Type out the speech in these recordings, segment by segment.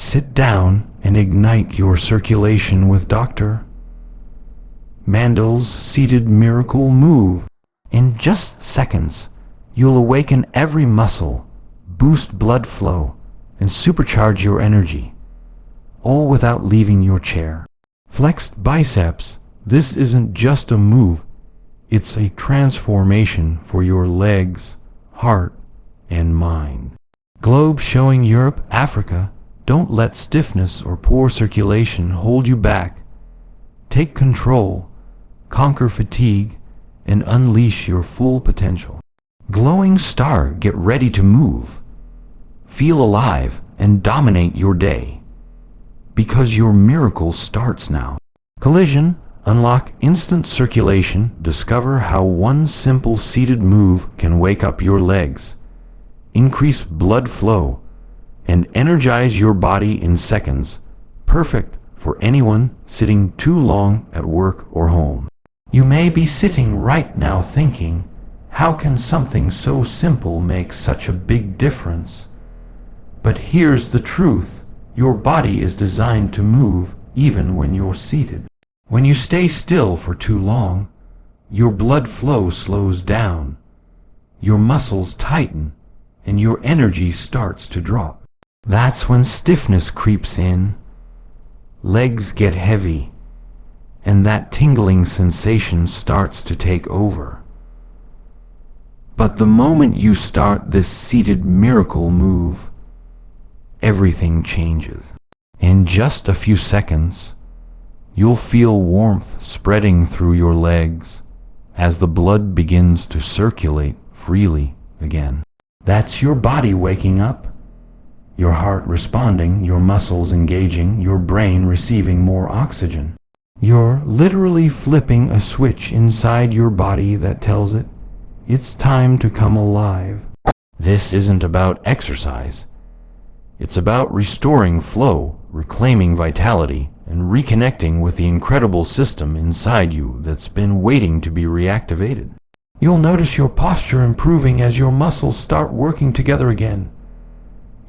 Sit down and ignite your circulation with Dr. Mandell's seated miracle move. In just seconds, you'll awaken every muscle, boost blood flow, and supercharge your energy, all without leaving your chair. Flexed biceps. This isn't just a move, it's a transformation for your legs, heart, and mind. Globe showing Europe, Africa. Don't let stiffness or poor circulation hold you back. Take control, conquer fatigue, and unleash your full potential. Glowing star, get ready to move. Feel alive and dominate your day, because your miracle starts now. Collision, unlock instant circulation. Discover how one simple seated move can wake up your legs, increase blood flow, and energize your body in seconds. Perfect for anyone sitting too long at work or home. You may be sitting right now thinking, how can something so simple make such a big difference? But here's the truth. Your body is designed to move even when you're seated. When you stay still for too long, your blood flow slows down, your muscles tighten, and your energy starts to drop. That's when stiffness creeps in, legs get heavy, and that tingling sensation starts to take over. But the moment you start this seated miracle move, everything changes. In just a few seconds, you'll feel warmth spreading through your legs as the blood begins to circulate freely again. That's your body waking up, your heart responding, your muscles engaging, your brain receiving more oxygen. You're literally flipping a switch inside your body that tells it, it's time to come alive. This isn't about exercise. It's about restoring flow, reclaiming vitality, and reconnecting with the incredible system inside you that's been waiting to be reactivated. You'll notice your posture improving as your muscles start working together again.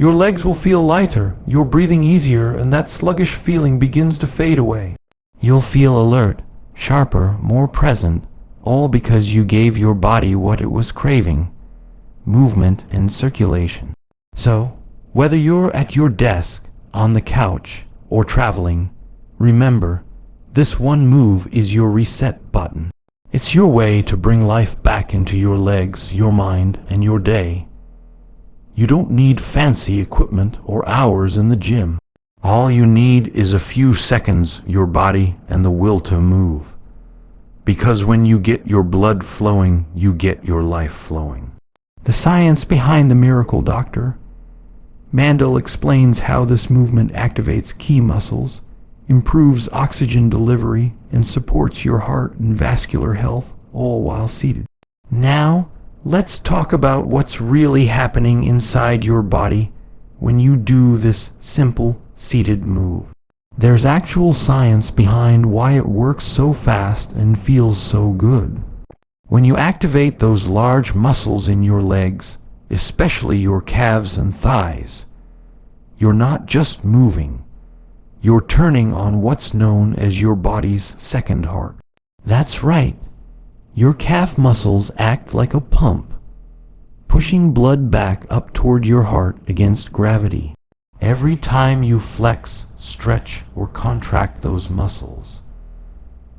Your legs will feel lighter, you're breathing easier, and that sluggish feeling begins to fade away. You'll feel alert, sharper, more present, all because you gave your body what it was craving: movement and circulation. So, whether you're at your desk, on the couch, or traveling, remember, this one move is your reset button. It's your way to bring life back into your legs, your mind, and your day. You don't need fancy equipment or hours in the gym. All you need is a few seconds, your body, and the will to move. Because when you get your blood flowing, you get your life flowing. The science behind the miracle, Dr. Mandell explains how this movement activates key muscles, improves oxygen delivery, and supports your heart and vascular health, all while seated. Now, let's talk about what's really happening inside your body when you do this simple seated move. There's actual science behind why it works so fast and feels so good. When you activate those large muscles in your legs, especially your calves and thighs, you're not just moving, you're turning on what's known as your body's second heart. That's right, your calf muscles act like a pump, pushing blood back up toward your heart against gravity. Every time you flex, stretch, or contract those muscles,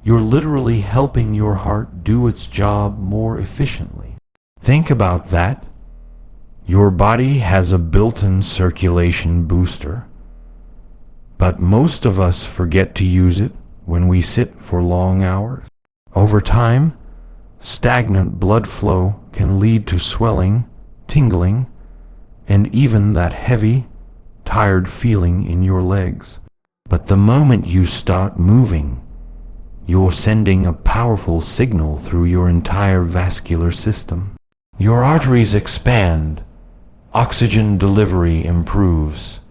you're literally helping your heart do its job more efficiently. Think about that. Your body has a built-in circulation booster, but most of us forget to use it when we sit for long hours. Over time, stagnant blood flow can lead to swelling, tingling, and even that heavy, tired feeling in your legs. But the moment you start moving, you're sending a powerful signal through your entire vascular system. Your arteries expand, oxygen delivery improves,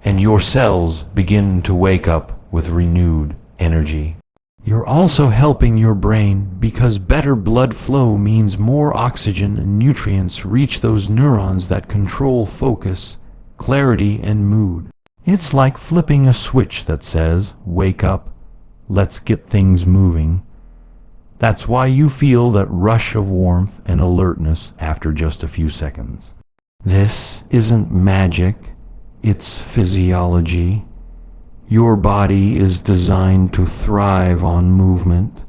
and your cells begin to wake up with renewed energy. You're also helping your brain, because better blood flow means more oxygen and nutrients reach those neurons that control focus, clarity, and mood. It's like flipping a switch that says, "Wake up, let's get things moving." That's why you feel that rush of warmth and alertness after just a few seconds. This isn't magic, it's physiology. Your body is designed to thrive on movement,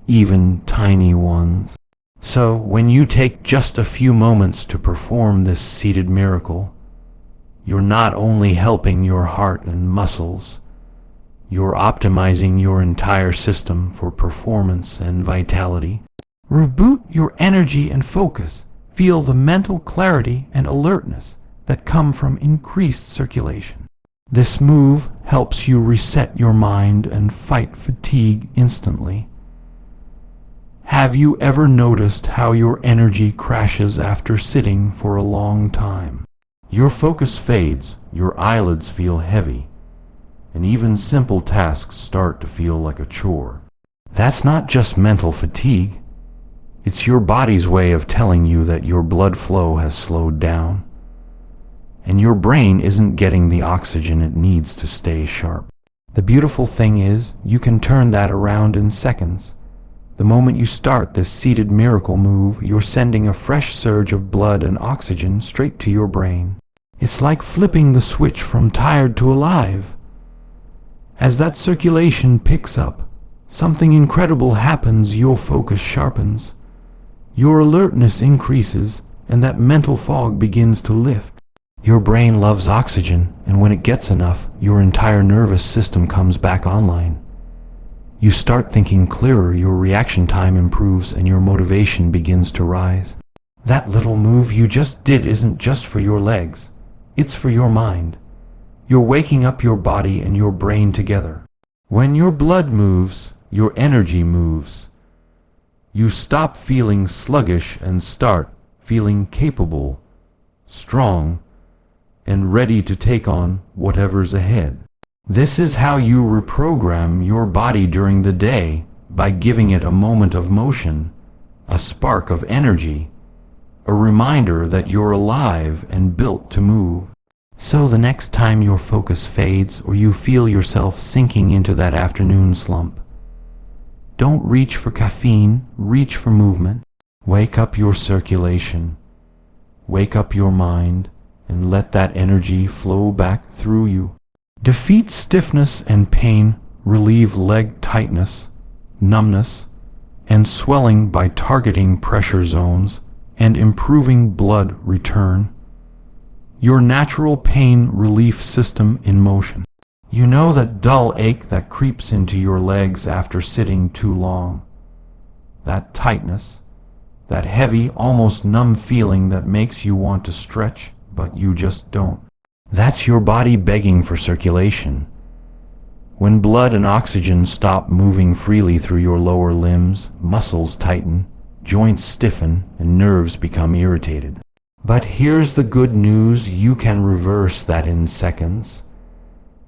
even tiny ones. So when you take just a few moments to perform this seated miracle, you're not only helping your heart and muscles, you're optimizing your entire system for performance and vitality. Reboot your energy and focus. Feel the mental clarity and alertness that come from increased circulation. This move helps you reset your mind and fight fatigue instantly. Have you ever noticed how your energy crashes after sitting for a long time? Your focus fades, your eyelids feel heavy, and even simple tasks start to feel like a chore. That's not just mental fatigue. It's your body's way of telling you that your blood flow has slowed down, and your brain isn't getting the oxygen it needs to stay sharp. The beautiful thing is, you can turn that around in seconds. The moment you start this seated miracle move, you're sending a fresh surge of blood and oxygen straight to your brain. It's like flipping the switch from tired to alive. As that circulation picks up, something incredible happens. Your focus sharpens, your alertness increases, and that mental fog begins to lift. Your brain loves oxygen, and when it gets enough, your entire nervous system comes back online. You start thinking clearer, your reaction time improves, and your motivation begins to rise. That little move you just did isn't just for your legs, it's for your mind. You're waking up your body and your brain together. When your blood moves, your energy moves. You stop feeling sluggish and start feeling capable, strong, and ready to take on whatever's ahead. This is how you reprogram your body during the day, by giving it a moment of motion, a spark of energy, a reminder that you're alive and built to move. So the next time your focus fades or you feel yourself sinking into that afternoon slump, don't reach for caffeine, reach for movement. Wake up your circulation, wake up your mind, and let that energy flow back through you. Defeat stiffness and pain, relieve leg tightness, numbness, and swelling by targeting pressure zones and improving blood return. Your natural pain relief system in motion. You know that dull ache that creeps into your legs after sitting too long. That tightness, that heavy, almost numb feeling that makes you want to stretch, but you just don't. That's your body begging for circulation. When blood and oxygen stop moving freely through your lower limbs, muscles tighten, joints stiffen, and nerves become irritated. But here's the good news, you can reverse that in seconds.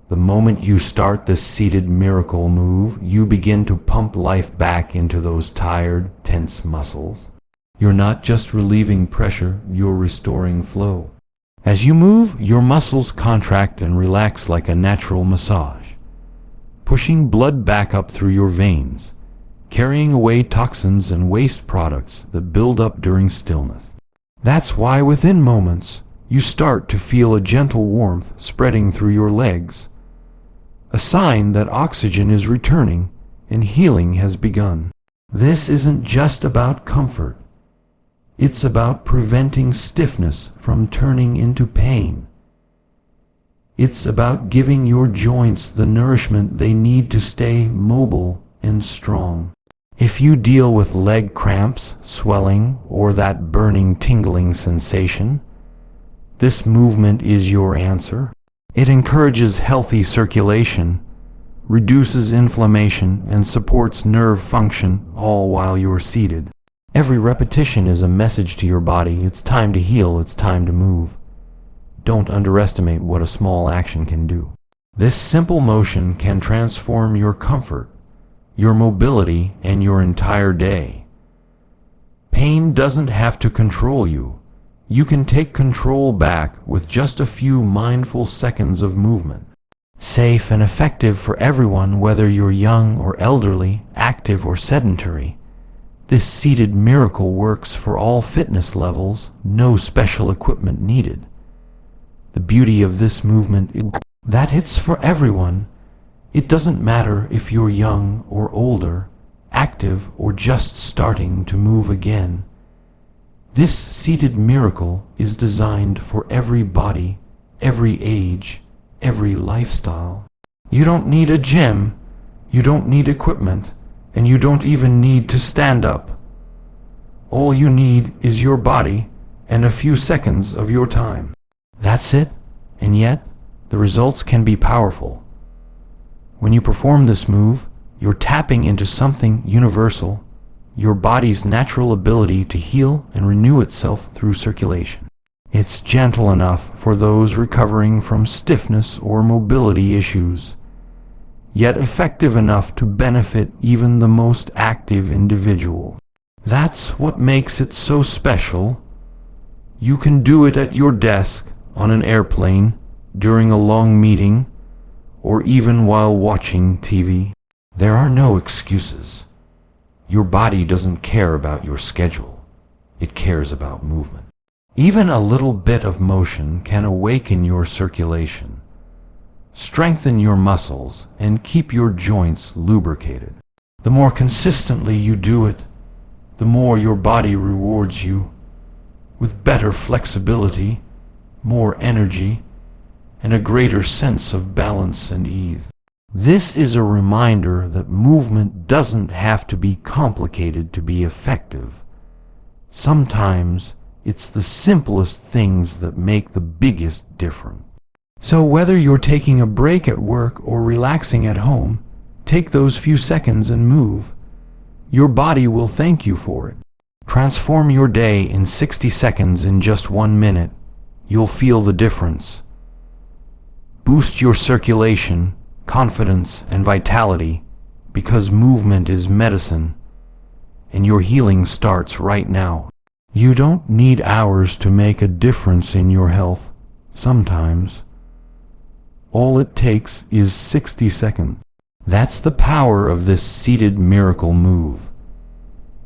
The moment you start this seated miracle move, you begin to pump life back into those tired, tense muscles. You're not just relieving pressure, you're restoring flow. As you move, your muscles contract and relax like a natural massage, pushing blood back up through your veins, carrying away toxins and waste products that build up during stillness. That's why within moments, you start to feel a gentle warmth spreading through your legs, a sign that oxygen is returning and healing has begun. This isn't just about comfort. It's about preventing stiffness from turning into pain. It's about giving your joints the nourishment they need to stay mobile and strong. If you deal with leg cramps, swelling, or that burning, tingling sensation, this movement is your answer. It encourages healthy circulation, reduces inflammation, and supports nerve function, all while you're seated. Every repetition is a message to your body. It's time to heal, it's time to move. Don't underestimate what a small action can do. This simple motion can transform your comfort, your mobility, and your entire day. Pain doesn't have to control you. You can take control back with just a few mindful seconds of movement. Safe and effective for everyone, whether you're young or elderly, active or sedentary. This seated miracle works for all fitness levels, no special equipment needed. The beauty of this movement is that it's for everyone. It doesn't matter if you're young or older, active or just starting to move again. This seated miracle is designed for every body, every age, every lifestyle. You don't need a gym, you don't need equipment, and you don't even need to stand up. All you need is your body and a few seconds of your time. That's it, and yet the results can be powerful. When you perform this move, you're tapping into something universal, your body's natural ability to heal and renew itself through circulation. It's gentle enough for those recovering from stiffness or mobility issues, yet effective enough to benefit even the most active individual. That's what makes it so special. You can do it at your desk, on an airplane, during a long meeting, or even while watching TV. There are no excuses. Your body doesn't care about your schedule. It cares about movement. Even a little bit of motion can awaken your circulation, strengthen your muscles, and keep your joints lubricated. The more consistently you do it, the more your body rewards you with better flexibility, more energy, and a greater sense of balance and ease. This is a reminder that movement doesn't have to be complicated to be effective. Sometimes it's the simplest things that make the biggest difference. So whether you're taking a break at work or relaxing at home, take those few seconds and move. Your body will thank you for it. Transform your day in 60 seconds in just 1 minute. You'll feel the difference. Boost your circulation, confidence, and vitality, because movement is medicine, and your healing starts right now. You don't need hours to make a difference in your health. Sometimes all it takes is 60 seconds. That's the power of this seated miracle move.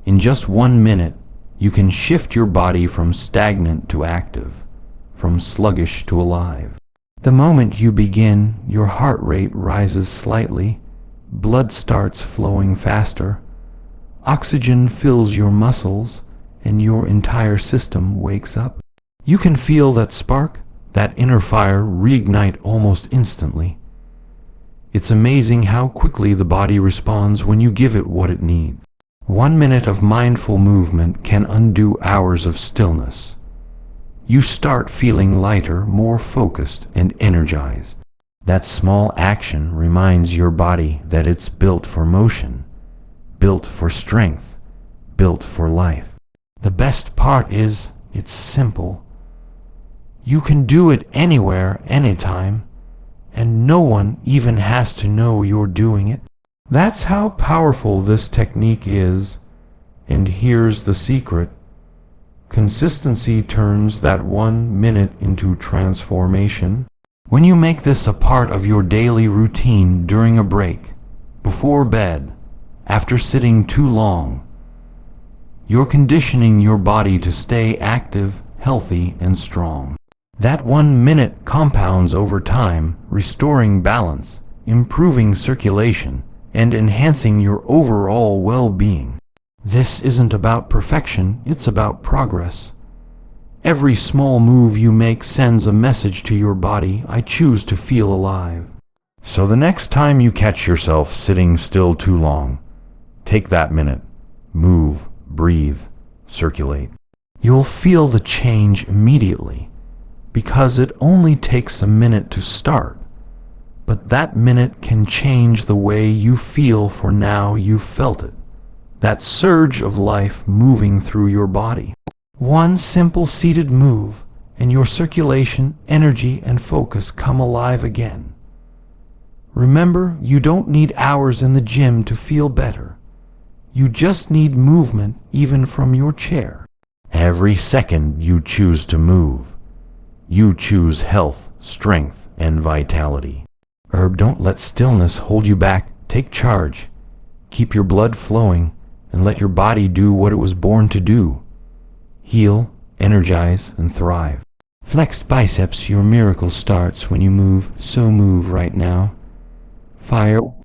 In just 1 minute, you can shift your body from stagnant to active, from sluggish to alive. The moment you begin, your heart rate rises slightly, blood starts flowing faster, oxygen fills your muscles, and your entire system wakes up. You can feel that spark, that inner fire reignite almost instantly. It's amazing how quickly the body responds when you give it what it needs. 1 minute of mindful movement can undo hours of stillness. You start feeling lighter, more focused, and energized. That small action reminds your body that it's built for motion, built for strength, built for life. The best part is, it's simple. You can do it anywhere, anytime, and no one even has to know you're doing it. That's how powerful this technique is, and here's the secret. Consistency turns that 1 minute into transformation. When you make this a part of your daily routine during a break, before bed, after sitting too long, you're conditioning your body to stay active, healthy, and strong. That 1 minute compounds over time, restoring balance, improving circulation, and enhancing your overall well-being. This isn't about perfection, it's about progress. Every small move you make sends a message to your body, I choose to feel alive. So the next time you catch yourself sitting still too long, take that minute, move, breathe, circulate. You'll feel the change immediately, because it only takes a minute to start. But that minute can change the way you feel, for now you've felt it. That surge of life moving through your body. One simple seated move, and your circulation, energy, and focus come alive again. Remember, you don't need hours in the gym to feel better. You just need movement, even from your chair. Every second you choose to move, you choose health, strength, and vitality. herb. Don't let stillness hold you back. Take charge. Keep your blood flowing and let your body do what it was born to do. Heal, energize, and thrive. Flexed biceps, your miracle starts when you move. So move right now. Fire